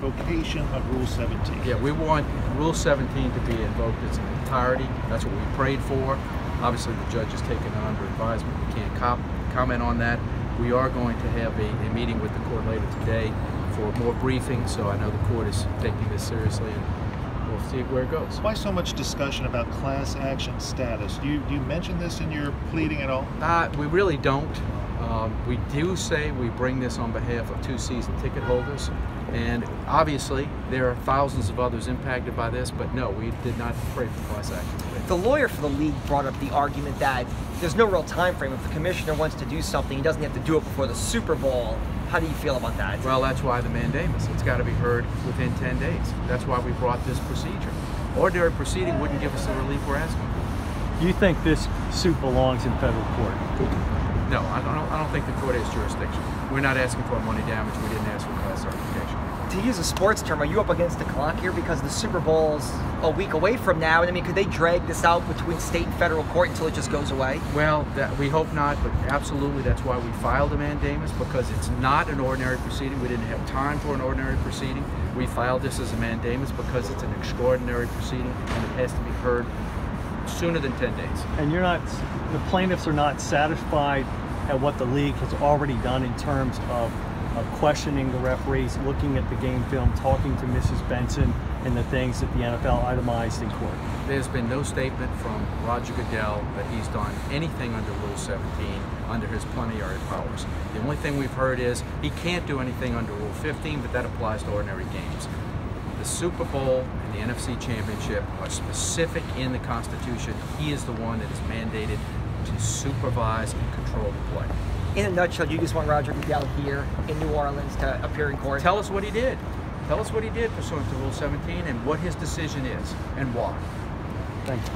invocation of Rule 17. Yeah, we want Rule 17 to be invoked in its entirety. That's what we prayed for. Obviously, the judge has taken it under advisement. We can't comment on that. We are going to have a meeting with the court later today for more briefing, so I know the court is taking this seriously, and we'll see where it goes. Why so much discussion about class action status? Do you mention this in your pleading at all? We really don't. We do say we bring this on behalf of 2 season ticket holders, and obviously there are thousands of others impacted by this, but no, we did not pray for class action. The lawyer for the league brought up the argument that there's no real time frame. If the commissioner wants to do something, he doesn't have to do it before the Super Bowl. How do you feel about that? Well, that's why the mandamus. It's got to be heard within 10 days. That's why we brought this procedure. Ordinary proceeding wouldn't give us the relief we're asking for. Do you think this suit belongs in federal court? No, I don't think the court has jurisdiction. We're not asking for money damage. We didn't ask for class certification. To use a sports term, are you up against the clock here because the Super Bowl's a week away from now? And I mean, could they drag this out between state and federal court until it just goes away? Well, we hope not, but absolutely that's why we filed a mandamus, because it's not an ordinary proceeding. We didn't have time for an ordinary proceeding. We filed this as a mandamus because it's an extraordinary proceeding and it has to be heard sooner than 10 days. And the plaintiffs are not satisfied at what the league has already done in terms of questioning the referees, looking at the game film, talking to Mrs. Benson, and the things that the NFL itemized in court. There's been no statement from Roger Goodell that he's done anything under Rule 17 under his plenary powers. The only thing we've heard is he can't do anything under Rule 15, but that applies to ordinary games. The Super Bowl and the NFC Championship are specific in the Constitution. He is the one that is mandated to supervise and control the play. In a nutshell, you just want Roger Goodell here in New Orleans to appear in court? Tell us what he did. Tell us what he did pursuant to Rule 17 and what his decision is and why. Thanks.